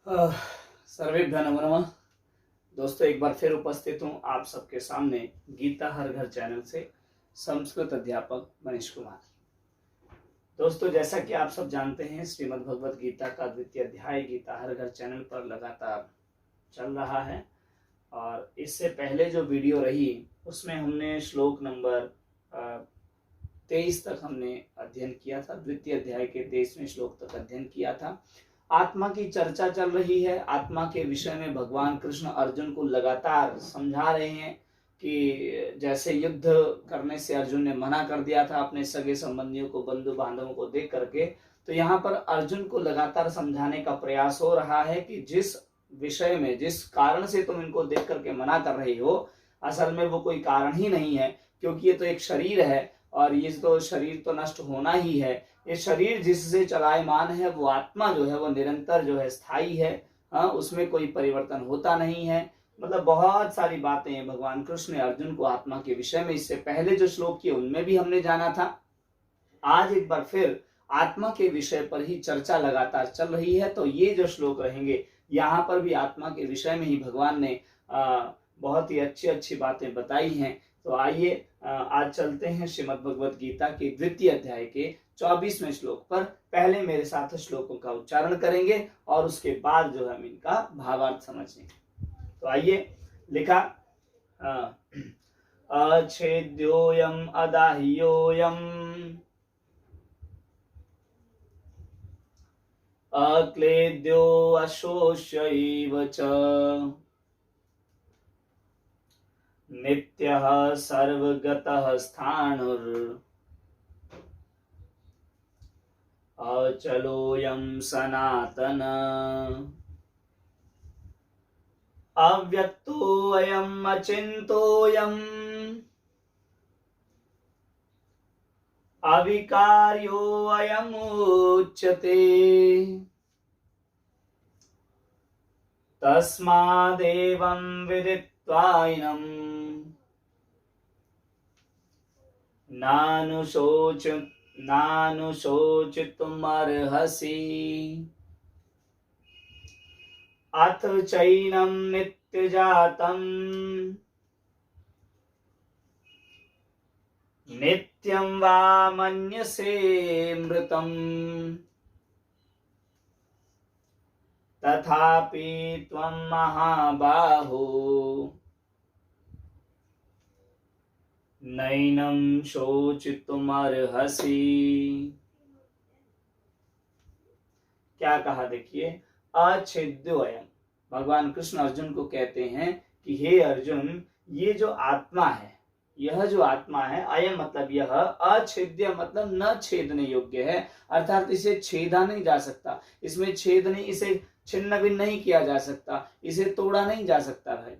आह, सर्वेभ्यः नमो नमः। दोस्तों, एक बार फिर उपस्थित हूँ आप सबके सामने गीता हर घर चैनल से संस्कृत अध्यापक मनीष कुमार। दोस्तों, जैसा कि आप सब जानते हैं, श्रीमद् भगवत गीता का द्वितीय अध्याय गीता हर घर चैनल पर लगातार चल रहा है। और इससे पहले जो वीडियो रही उसमें हमने श्लोक नंबर 23 तक हमने अध्ययन किया था। द्वितीय अध्याय के 23वें श्लोक तक अध्ययन किया था। आत्मा की चर्चा चल रही है। आत्मा के विषय में भगवान कृष्ण अर्जुन को लगातार समझा रहे हैं कि जैसे युद्ध करने से अर्जुन ने मना कर दिया था अपने सगे संबंधियों को, बंधु बांधवों को देख करके, तो यहाँ पर अर्जुन को लगातार समझाने का प्रयास हो रहा है कि जिस विषय में, जिस कारण से तुम इनको देख करके मना कर रहे हो, असल में वो कोई कारण ही नहीं है, क्योंकि ये तो एक शरीर है और ये तो शरीर तो नष्ट होना ही है। ये शरीर जिससे चलायमान है वो आत्मा जो है वो निरंतर जो है स्थायी है। उसमें कोई परिवर्तन होता नहीं है। मतलब बहुत सारी बातें भगवान कृष्ण ने अर्जुन को आत्मा के विषय में इससे पहले जो श्लोक किए उनमें भी हमने जाना था। आज एक बार फिर आत्मा के विषय पर ही चर्चा लगातार चल रही है। तो ये जो श्लोक रहेंगे यहाँ पर भी आत्मा के विषय में ही भगवान ने बहुत ही अच्छी अच्छी बातें बताई हैं। तो आइए आज चलते हैं श्रीमद् भगवत गीता के द्वितीय अध्याय के 24वें श्लोक पर। पहले मेरे साथ श्लोकों का उच्चारण करेंगे और उसके बाद जो हम इनका भावार्थ समझेंगे। तो आइए, लिखा अच्छेद्योयम अदाह्योयम अक्लेद्यो अशोष्यैव च नित्यः सर्वगतः स्थाणुर् अचलोऽयं सनातन अव्यक्तोऽयम् अचिन्त्योऽयम् अविकार्योऽयमुच्यते तस्मादेवं विदित्वाइनं नानुशोचितुमर्हसि अथ चैनं नित्यजातं नित्यं वा मन्यसे मृतम् तथापि त्वं महाबाहो नैनं शोचितुमर्हसि। क्या कहा देखिए, अच्छेद्योऽयम्। भगवान कृष्ण अर्जुन को कहते हैं कि हे अर्जुन, ये जो आत्मा है, यह जो आत्मा है, अयम मतलब यह, अछेद्य मतलब न छेदने योग्य है, अर्थात इसे छेदा नहीं जा सकता, इसमें छेद नहीं, इसे छिन्न भिन्न नहीं किया जा सकता, इसे तोड़ा नहीं जा सकता भाई।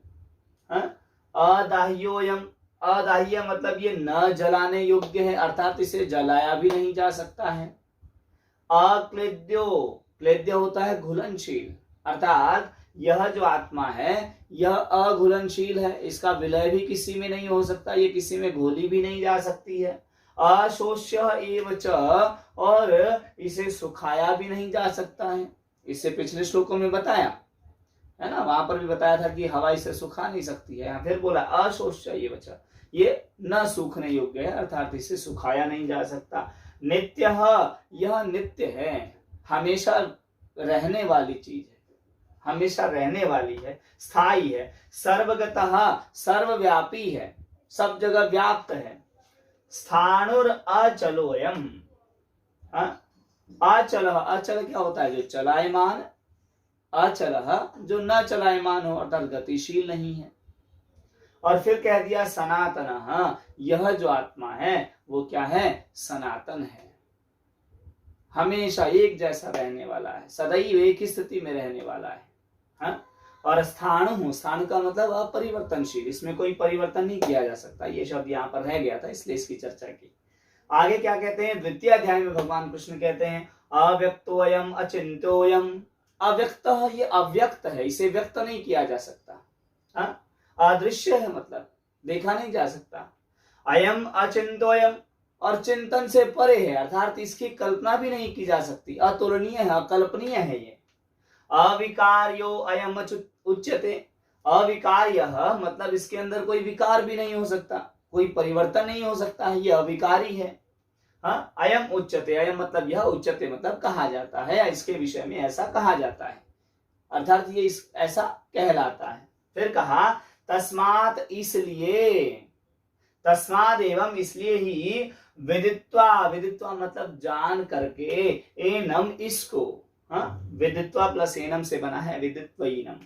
अदाह्योयम, अदाह्य मतलब ये न जलाने योग्य है, अर्थात इसे जलाया भी नहीं जा सकता है। अक्लेद्यो, क्लेद्य होता है घुलनशील, अर्थात यह जो आत्मा है यह अघुलनशील है, इसका विलय भी किसी में नहीं हो सकता, ये किसी में घोली भी नहीं जा सकती है। अशोष्य एव च, और इसे सुखाया भी नहीं जा सकता है। इससे पिछले श्लोकों में बताया है ना, वहां पर भी बताया था कि हवा इसे सुखा नहीं सकती है। यहाँ फिर बोला अशोष्य एव च, ये न सूखने योग्य है, अर्थात इसे सुखाया नहीं जा सकता। नित्य, यह नित्य है, हमेशा रहने वाली चीज है, हमेशा रहने वाली है, स्थायी है। सर्वगतः, सर्वव्यापी है, सब जगह व्याप्त है। स्थाणुर अचलोयम, अचल, अचल क्या होता है, जो चलायमान, अचल जो न चलायमान हो, अर्थात गतिशील नहीं है। और फिर कह दिया सनातन, यह जो आत्मा है वो क्या है, सनातन है, हमेशा एक जैसा रहने वाला है, सदैव एक ही स्थिति में रहने वाला है। और स्थाणु, स्थान का मतलब अपरिवर्तनशील, इसमें कोई परिवर्तन नहीं किया जा सकता। ये शब्द यहाँ पर रह गया था, इसलिए इसकी चर्चा की। आगे क्या कहते हैं, द्वितीय अध्याय में भगवान कृष्ण कहते हैं अव्यक्तोऽयम् अचिन्त्योऽयम्। अव्यक्त, ये अव्यक्त है, इसे व्यक्त नहीं किया जा सकता। अदृश्य है, मतलब देखा नहीं जा सकता। अयम अचिंतोयम, और चिंतन से परे है, अर्थात इसकी कल्पना भी नहीं की जा सकती, अतुलनीय है, अकल्पनीय है ये। अविकार्यो अयम उच्यते। अविकार्य मतलब इसके अंदर कोई विकार भी नहीं हो सकता, कोई परिवर्तन नहीं हो सकता है, ये अविकारी है। हाँ, अयम उच्यते, अयम मतलब यह, उच्यते मतलब कहा जाता है, इसके विषय में ऐसा कहा जाता है, अर्थात ये ऐसा कहलाता है। फिर कहा तस्मात् इसलिए, तस्माद एवं इसलिए ही विदित्वा, विदित्वा मतलब जान करके, एनम इसको, हाँ विदित्वा प्लस एनम से बना है विदित्वैनम,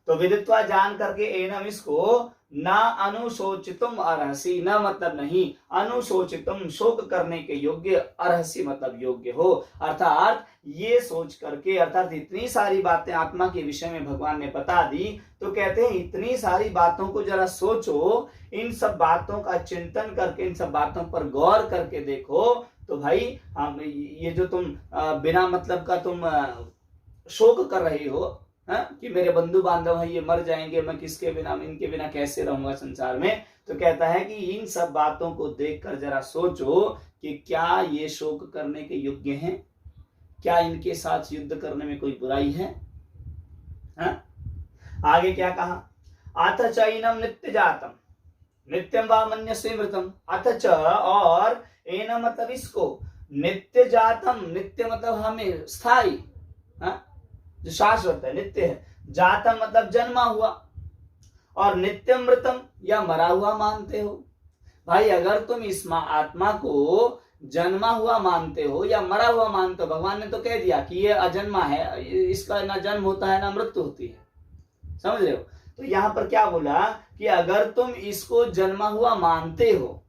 तो विदित्वा जान करके, एनम इसको, न अनुशोचितुम अर्हसि, न मतलब नहीं, अनुशोचितुम शोक करने के योग्य, अर्हसि मतलब योग्य हो, अर्थात ये सोच करके, अर्थात इतनी सारी बातें आत्मा के विषय में भगवान ने बता दी, तो कहते हैं इतनी सारी बातों को जरा सोचो, इन सब बातों का चिंतन करके, इन सब बातों पर गौर करके देखो, तो भाई हम ये जो तुम बिना मतलब का तुम शोक कर रहे हो, कि मेरे बंधु बांधव हैं ये मर जाएंगे, मैं किसके बिना, इनके बिना कैसे रहूंगा संसार में, तो कहता है कि इन सब बातों को देखकर जरा सोचो कि क्या ये शोक करने के योग्य हैं, क्या इनके साथ युद्ध करने में कोई बुराई है? आगे क्या कहा, अथ चैनम नित्य जातम नित्यम वा मन्यसे मृतम, अथ च और, एनम मतलब इसको, नित्य जातम, नित्य मतलब हमें स्थायी, जो शाश्वत है, नित्य है, जातम मतलब जन्मा हुआ, और नित्यम मृतम या मरा हुआ मानते हो। भाई अगर तुम इस आत्मा को जन्मा हुआ मानते हो या मरा हुआ मानते हो, भगवान ने तो कह दिया कि ये अजन्मा है, इसका ना जन्म होता है ना मृत्यु होती है, समझ रहे हो। तो यहाँ पर क्या बोला कि अगर तुम इसको जन्मा हुआ मानते हो,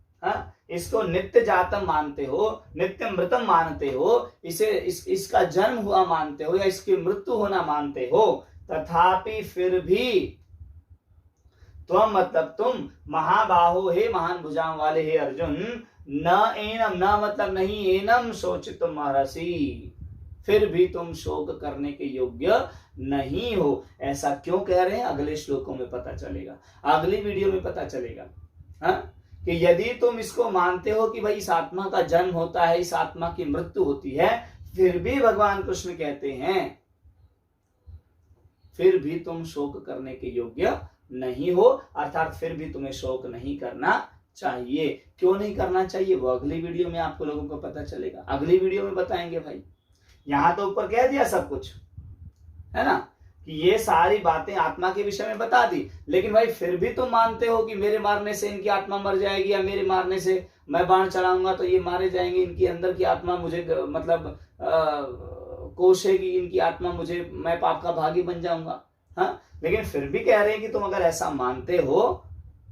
इसको नित्य जातम मानते हो, नित्य मृतम मानते हो, इसे इसका जन्म हुआ मानते हो या इसकी मृत्यु होना मानते हो, तथापि फिर भी तुम मतलब तुम, महाबाहो हे महान भुजाओं वाले हे अर्जुन, न एनम, न मतलब नहीं, एनम शोचितुम अर्हसि, फिर भी तुम शोक करने के योग्य नहीं हो। ऐसा क्यों कह रहे हैं अगले श्लोकों में पता चलेगा, अगली वीडियो में पता चलेगा, कि यदि तुम इसको मानते हो कि भाई इस आत्मा का जन्म होता है, इस आत्मा की मृत्यु होती है, फिर भी भगवान कृष्ण कहते हैं फिर भी तुम शोक करने के योग्य नहीं हो, अर्थात फिर भी तुम्हें शोक नहीं करना चाहिए। क्यों नहीं करना चाहिए वो अगली वीडियो में आपको लोगों को पता चलेगा, अगली वीडियो में बताएंगे भाई। यहां तो ऊपर कह दिया सब कुछ, है ना, कि ये सारी बातें आत्मा के विषय में बता दी, लेकिन भाई फिर भी तुम मानते हो कि मेरे मारने से इनकी आत्मा मर जाएगी, या मेरे मारने से मैं बाण चलाऊंगा तो ये मारे जाएंगे, इनकी अंदर की आत्मा मुझे मतलब कोसेगी, इनकी आत्मा मुझे, मैं पाप का भागी बन जाऊंगा। हाँ, लेकिन फिर भी कह रहे हैं कि तुम अगर ऐसा मानते हो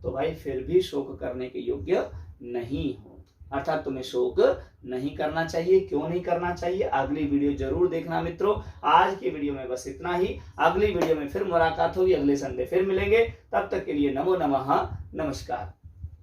तो भाई फिर भी शोक करने के योग्य नहीं हो, अर्थात तुम्हें शोक नहीं करना चाहिए। क्यों नहीं करना चाहिए, अगली वीडियो जरूर देखना मित्रों। आज की वीडियो में बस इतना ही, अगली वीडियो में फिर मुलाकात होगी, अगले संडे फिर मिलेंगे, तब तक के लिए नमो नमः, नमस्कार।